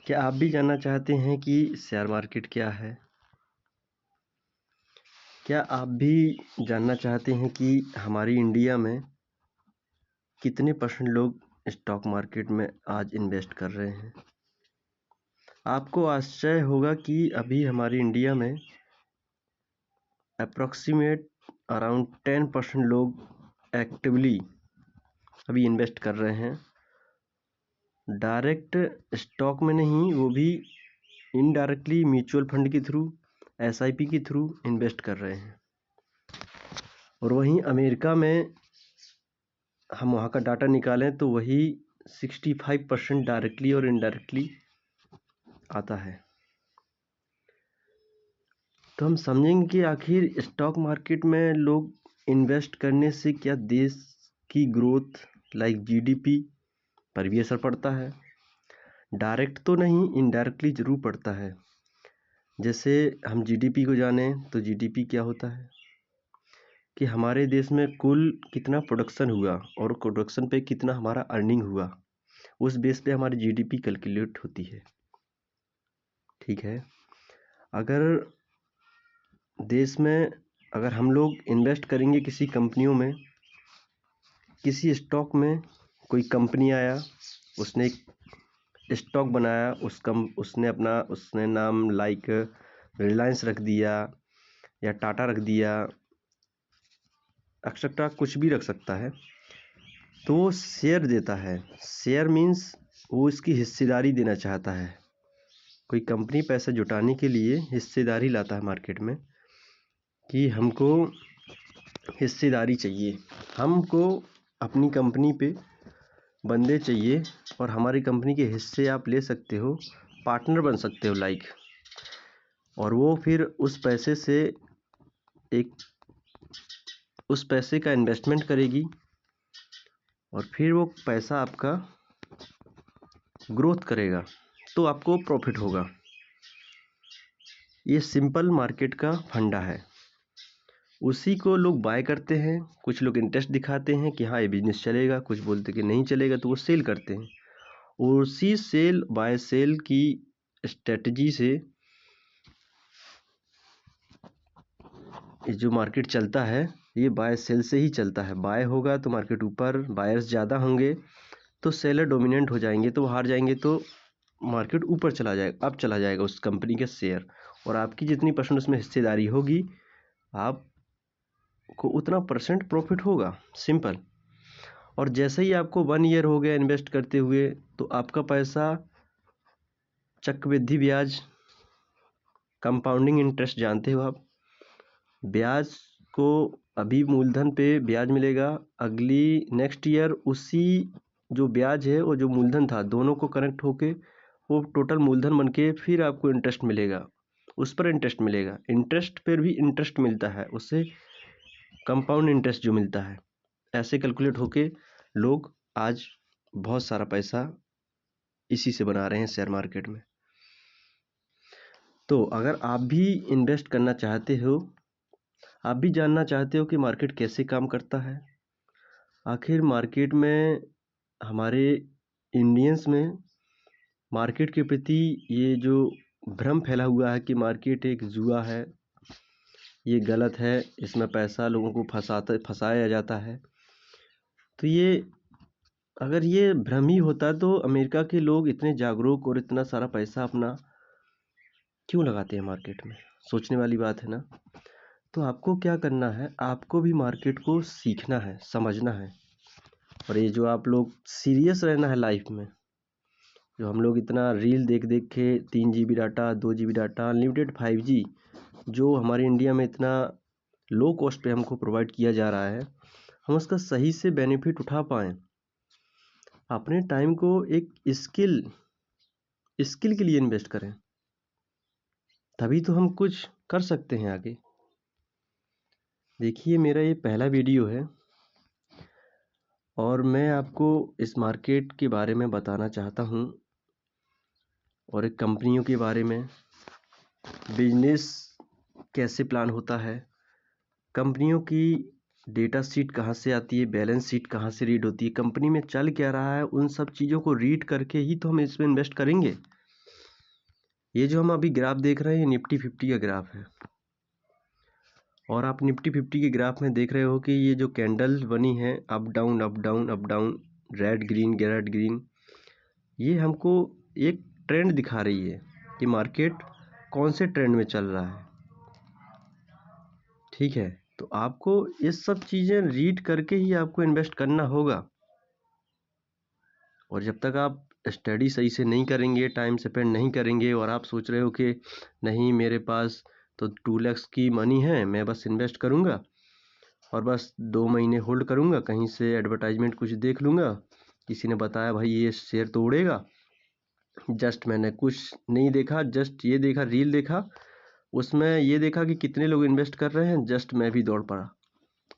क्या आप भी जानना चाहते हैं कि शेयर मार्केट क्या है? क्या आप भी जानना चाहते हैं कि हमारी इंडिया में कितने परसेंट लोग स्टॉक मार्केट में आज इन्वेस्ट कर रहे हैं? आपको आश्चर्य होगा कि अभी हमारी इंडिया में अप्रॉक्सीमेट अराउंड 10% लोग एक्टिवली अभी इन्वेस्ट कर रहे हैं। डायरेक्ट स्टॉक में नहीं, वो भी इनडायरेक्टली म्यूचुअल फंड के थ्रू, एसआईपी के थ्रू इन्वेस्ट कर रहे हैं। और वहीं अमेरिका में हम वहाँ का डाटा निकालें तो वही 65% डायरेक्टली और इनडायरेक्टली आता है। तो हम समझेंगे कि आखिर स्टॉक मार्केट में लोग इन्वेस्ट करने से क्या देश की ग्रोथ लाइक जीडीपी पर भी असर पड़ता है। डायरेक्ट तो नहीं, इनडायरेक्टली ज़रूर पड़ता है। जैसे हम जीडीपी को जानें तो जीडीपी क्या होता है कि हमारे देश में कुल कितना प्रोडक्शन हुआ और प्रोडक्शन पे कितना हमारा अर्निंग हुआ, उस बेस पे हमारी जीडीपी कैलकुलेट होती है। ठीक है, अगर देश में अगर हम लोग इन्वेस्ट करेंगे किसी कंपनियों में, किसी स्टॉक में, कोई कंपनी आया, उसने एक स्टॉक बनाया, उसने नाम लाइक रिलायंस रख दिया या टाटा रख दिया, एक्सेट्रा कुछ भी रख सकता है, तो वो शेयर देता है। शेयर मीन्स वो इसकी हिस्सेदारी देना चाहता है। कोई कंपनी पैसा जुटाने के लिए हिस्सेदारी लाता है मार्केट में कि हमको हिस्सेदारी चाहिए, हमको अपनी कंपनी पे बंदे चाहिए और हमारी कंपनी के हिस्से आप ले सकते हो, पार्टनर बन सकते हो लाइक। और वो फिर उस पैसे का इन्वेस्टमेंट करेगी और फिर वो पैसा आपका ग्रोथ करेगा तो आपको प्रॉफिट होगा। ये सिंपल मार्केट का फंडा है, उसी को लोग बाय करते हैं। कुछ लोग इंटरेस्ट दिखाते हैं कि हाँ ये बिजनेस चलेगा, कुछ बोलते कि नहीं चलेगा, तो वो सेल करते हैं। उसी सेल बाय सेल की स्ट्रेटजी से ये जो मार्केट चलता है, ये बाय सेल से ही चलता है। बाय होगा तो मार्केट ऊपर, बायर्स ज़्यादा होंगे तो सेलर डोमिनेंट हो जाएंगे, तो हार जाएंगे तो मार्केट ऊपर चला जाएगा, अब चला जाएगा उस कंपनी के शेयर, और आपकी जितनी परसेंट उसमें हिस्सेदारी होगी आपको उतना परसेंट प्रॉफिट होगा, सिंपल। और जैसे ही आपको 1 ईयर हो गया इन्वेस्ट करते हुए, तो आपका पैसा चक्रवृद्धि ब्याज, कंपाउंडिंग इंटरेस्ट जानते हो आप, ब्याज को अभी मूलधन पे ब्याज मिलेगा, अगली नेक्स्ट ईयर उसी जो ब्याज है और जो मूलधन था दोनों को कनेक्ट होके वो टोटल मूलधन बन के फिर आपको इंटरेस्ट मिलेगा, उस पर इंटरेस्ट मिलेगा। इंटरेस्ट पर भी इंटरेस्ट मिलता है, उससे कंपाउंड इंटरेस्ट जो मिलता है। ऐसे कैलकुलेट होके लोग आज बहुत सारा पैसा इसी से बना रहे हैं शेयर मार्केट में। तो अगर आप भी इन्वेस्ट करना चाहते हो, आप भी जानना चाहते हो कि मार्केट कैसे काम करता है, आखिर मार्केट में हमारे इंडियंस में मार्केट के प्रति ये जो भ्रम फैला हुआ है कि मार्केट एक जुआ है, ये गलत है, इसमें पैसा लोगों को फंसाया जाता है, तो ये अगर ये भ्रम ही होता तो अमेरिका के लोग इतने जागरूक और इतना सारा पैसा अपना क्यों लगाते हैं मार्केट में? सोचने वाली बात है ना। तो आपको क्या करना है, आपको भी मार्केट को सीखना है, समझना है। और ये जो आप लोग सीरियस रहना है लाइफ में, जो हम लोग इतना रील देख देख के 3 GB data, 2 GB data, unlimited 5G जो हमारे इंडिया में इतना लो कॉस्ट पे हमको प्रोवाइड किया जा रहा है, हम उसका सही से बेनिफिट उठा पाएँ। अपने टाइम को एक स्किल के लिए इन्वेस्ट करें, तभी तो हम कुछ कर सकते हैं आगे। देखिए, मेरा ये पहला वीडियो है और मैं आपको इस मार्केट के बारे में बताना चाहता हूँ और एक कंपनियों के बारे में, बिजनेस कैसे प्लान होता है, कंपनियों की डेटा शीट कहाँ से आती है, बैलेंस शीट कहाँ से रीड होती है, कंपनी में चल क्या रहा है, उन सब चीज़ों को रीड करके ही तो हम इसमें इन्वेस्ट करेंगे। ये जो हम अभी ग्राफ देख रहे हैं, ये निफ्टी 50 का ग्राफ है। और आप निफ्टी 50 के ग्राफ में देख रहे हो कि ये जो कैंडल बनी है, up down up down up down, red green, ये हमको एक ट्रेंड दिखा रही है कि मार्केट कौन से ट्रेंड में चल रहा है। ठीक है, तो आपको ये सब चीज़ें रीड करके ही आपको इन्वेस्ट करना होगा। और जब तक आप स्टडी सही से नहीं करेंगे, टाइम स्पेंड नहीं करेंगे, और आप सोच रहे हो कि नहीं मेरे पास तो 2 लाख की मनी है, मैं बस इन्वेस्ट करूँगा और बस 2 महीने होल्ड करूँगा, कहीं से एडवर्टाइजमेंट कुछ देख लूँगा, किसी ने बताया भाई ये शेयर तो उड़ेगा, जस्ट मैंने कुछ नहीं देखा, जस्ट ये देखा, रील देखा, उसमें ये देखा कि कितने लोग इन्वेस्ट कर रहे हैं, जस्ट मैं भी दौड़ पड़ा।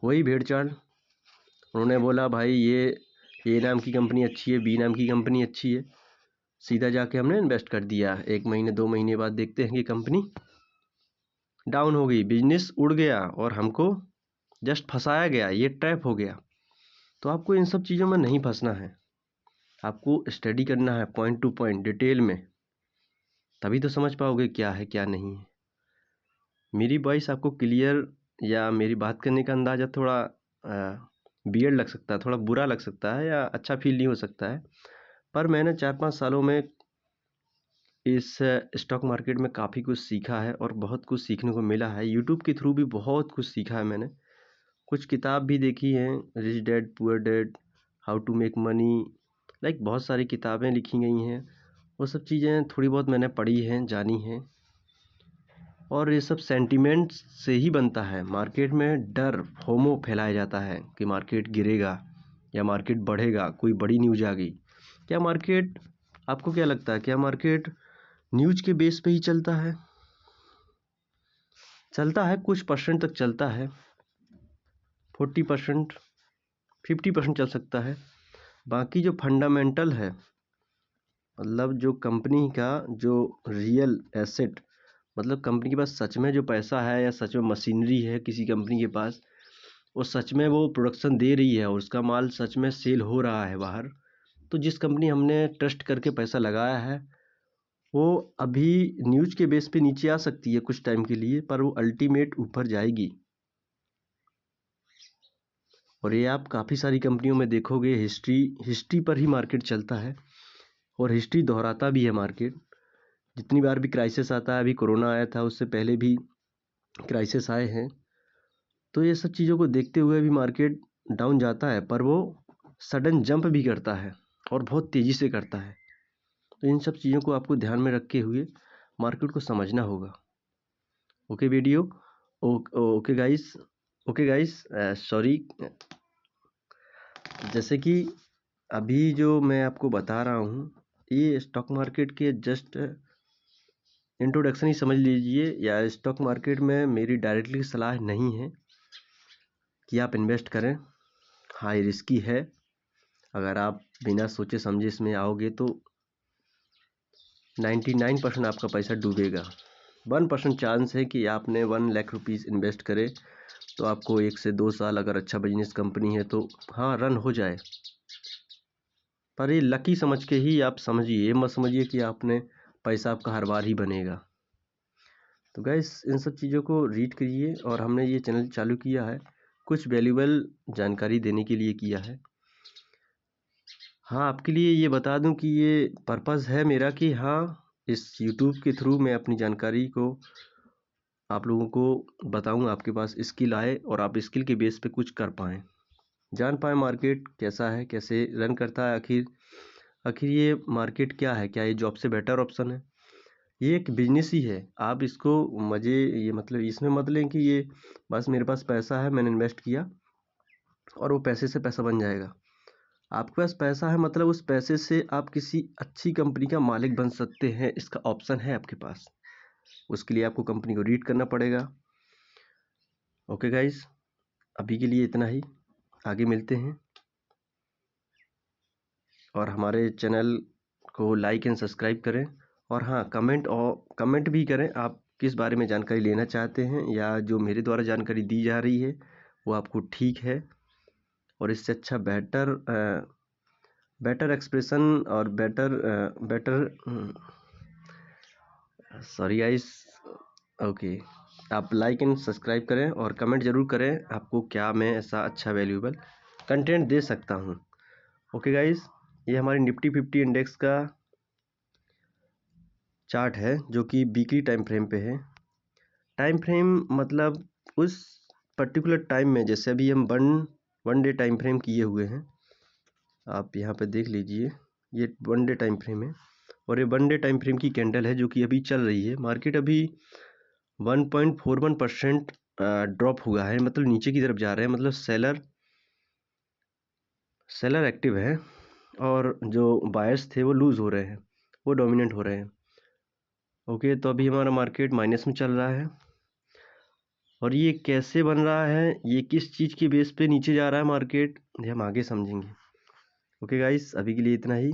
वही भेड़ चाल, उन्होंने बोला भाई ये ए नाम की कंपनी अच्छी है, बी नाम की कंपनी अच्छी है, सीधा जाके हमने इन्वेस्ट कर दिया। 1 महीने 2 महीने बाद देखते हैं कि कंपनी डाउन हो गई, बिजनेस उड़ गया और हमको जस्ट फंसाया गया, ये ट्रैप हो गया। तो आपको इन सब चीज़ों में नहीं फंसना है, आपको स्टडी करना है पॉइंट टू पॉइंट डिटेल में, तभी तो समझ पाओगे क्या है क्या नहीं है। मेरी वॉइस आपको क्लियर या मेरी बात करने का अंदाज़ा थोड़ा वियर्ड लग सकता है, थोड़ा बुरा लग सकता है या अच्छा फील नहीं हो सकता है, पर मैंने 4-5 सालों में इस स्टॉक मार्केट में काफ़ी कुछ सीखा है और बहुत कुछ सीखने को मिला है। यूट्यूब के थ्रू भी बहुत कुछ सीखा है मैंने, कुछ किताब भी देखी हैं, rich dad poor dad, how to make money, like बहुत सारी किताबें लिखी गई हैं, वो सब चीज़ें थोड़ी बहुत मैंने पढ़ी हैं, जानी हैं। और ये सब सेंटिमेंट्स से ही बनता है। मार्केट में डर, फोमो फैलाया जाता है कि मार्केट गिरेगा या मार्केट बढ़ेगा, कोई बड़ी न्यूज़ आ गई। क्या मार्केट, आपको क्या लगता है, क्या मार्केट न्यूज़ के बेस पे ही चलता है? चलता है, कुछ परसेंट तक चलता है, 40%, 50% चल सकता है। बाकी जो फंडामेंटल है, मतलब जो कंपनी का जो रियल एसेट, मतलब कंपनी के पास सच में जो पैसा है या सच में मशीनरी है किसी कंपनी के पास, वो सच में वो प्रोडक्शन दे रही है और उसका माल सच में सेल हो रहा है बाहर, तो जिस कंपनी हमने ट्रस्ट करके पैसा लगाया है, वो अभी न्यूज़ के बेस पे नीचे आ सकती है कुछ टाइम के लिए, पर वो अल्टीमेट ऊपर जाएगी। और ये आप काफ़ी सारी कंपनियों में देखोगे, हिस्ट्री पर ही मार्केट चलता है और हिस्ट्री दोहराता भी है मार्केट। जितनी बार भी क्राइसिस आता है, अभी कोरोना आया था, उससे पहले भी क्राइसिस आए हैं, तो ये सब चीज़ों को देखते हुए भी मार्केट डाउन जाता है, पर वो सडन जंप भी करता है और बहुत तेज़ी से करता है। तो इन सब चीज़ों को आपको ध्यान में रखे हुए मार्केट को समझना होगा। Okay video, okay guys, sorry, जैसे कि अभी जो मैं आपको बता रहा हूँ, ये स्टॉक मार्केट के जस्ट इंट्रोडक्शन ही समझ लीजिए, या स्टॉक मार्केट में मेरी डायरेक्टली सलाह नहीं है कि आप इन्वेस्ट करें। हाँ, ये रिस्की है, अगर आप बिना सोचे समझे इसमें आओगे तो 99% आपका पैसा डूबेगा। 1% चांस है कि आपने 1 लाख रुपीज़ इन्वेस्ट करे तो आपको 1 से 2 साल, अगर अच्छा बिजनेस कंपनी है तो हाँ रन हो जाए, पर ये लकी समझ के ही आप समझिए, ये मत समझिए कि आपने पैसा आपका हर बार ही बनेगा। तो गैस, इन सब चीज़ों को रीड करिए, और हमने ये चैनल चालू किया है कुछ वैल्यूबल जानकारी देने के लिए किया है। हाँ, आपके लिए ये बता दूं कि ये पर्पज़ है मेरा कि हाँ, इस यूट्यूब के थ्रू मैं अपनी जानकारी को आप लोगों को बताऊं, आपके पास स्किल आए और आप स्किल के बेस पे कुछ कर पाएँ, जान पाएँ मार्केट कैसा है, कैसे रन करता है, आखिर ये मार्केट क्या है, क्या ये जॉब से बेटर ऑप्शन है? ये एक बिजनेस ही है। आप इसको मज़े, ये मतलब इसमें मत लें कि ये बस मेरे पास पैसा है, मैंने इन्वेस्ट किया और वो पैसे से पैसा बन जाएगा। आपके पास पैसा है मतलब उस पैसे से आप किसी अच्छी कंपनी का मालिक बन सकते हैं, इसका ऑप्शन है आपके पास। उसके लिए आपको कंपनी को रीड करना पड़ेगा। ओके गाइस, अभी के लिए इतना ही, आगे मिलते हैं। और हमारे चैनल को लाइक एंड सब्सक्राइब करें, और हाँ, कमेंट भी करें, आप किस बारे में जानकारी लेना चाहते हैं, या जो मेरे द्वारा जानकारी दी जा रही है वो आपको ठीक है, और इससे अच्छा बेटर एक्सप्रेशन और बेटर सॉरी गाइस। ओके, आप लाइक एंड सब्सक्राइब करें और कमेंट ज़रूर करें आपको क्या मैं ऐसा अच्छा वैल्यूएबल कंटेंट दे सकता हूं। ओके गाइस, ये हमारी निफ्टी 50 इंडेक्स का चार्ट है जो कि वीकली टाइम फ्रेम पे है। टाइम फ्रेम मतलब उस पर्टिकुलर टाइम में, जैसे अभी हम वन डे टाइम फ्रेम किए हुए हैं, आप यहाँ पे देख लीजिए, ये वन डे टाइम फ्रेम है और ये वन डे टाइम फ्रेम की कैंडल है जो कि अभी चल रही है। मार्केट अभी 1.41% ड्रॉप हुआ है, मतलब नीचे की तरफ जा रहे हैं, मतलब सेलर एक्टिव है और जो बायर्स थे वो लूज़ हो रहे हैं, वो डोमिनेट हो रहे हैं। ओके, तो अभी हमारा मार्केट माइनस में चल रहा है और ये कैसे बन रहा है, ये किस चीज़ के बेस पे नीचे जा रहा है मार्केट, ये हम आगे समझेंगे। ओके गाइस, अभी के लिए इतना ही।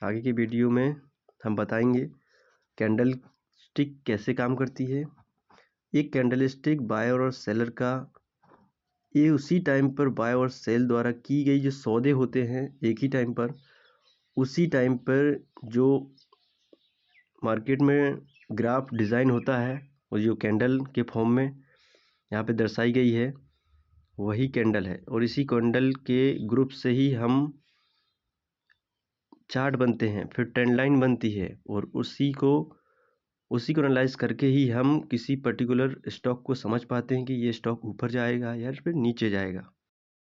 आगे की वीडियो में हम बताएंगे कैंडल स्टिक कैसे काम करती है। एक कैंडल स्टिक बायर और सेलर का, ये उसी टाइम पर बाय और सेल द्वारा की गई जो सौदे होते हैं एक ही टाइम पर, उसी टाइम पर जो मार्केट में ग्राफ डिज़ाइन होता है और जो कैंडल के फॉर्म में यहाँ पे दर्शाई गई है वही कैंडल है। और इसी कैंडल के ग्रुप से ही हम चार्ट बनते हैं, फिर ट्रेंड लाइन बनती है और उसी को एनालाइज करके ही हम किसी पर्टिकुलर स्टॉक को समझ पाते हैं कि ये स्टॉक ऊपर जाएगा या फिर नीचे जाएगा।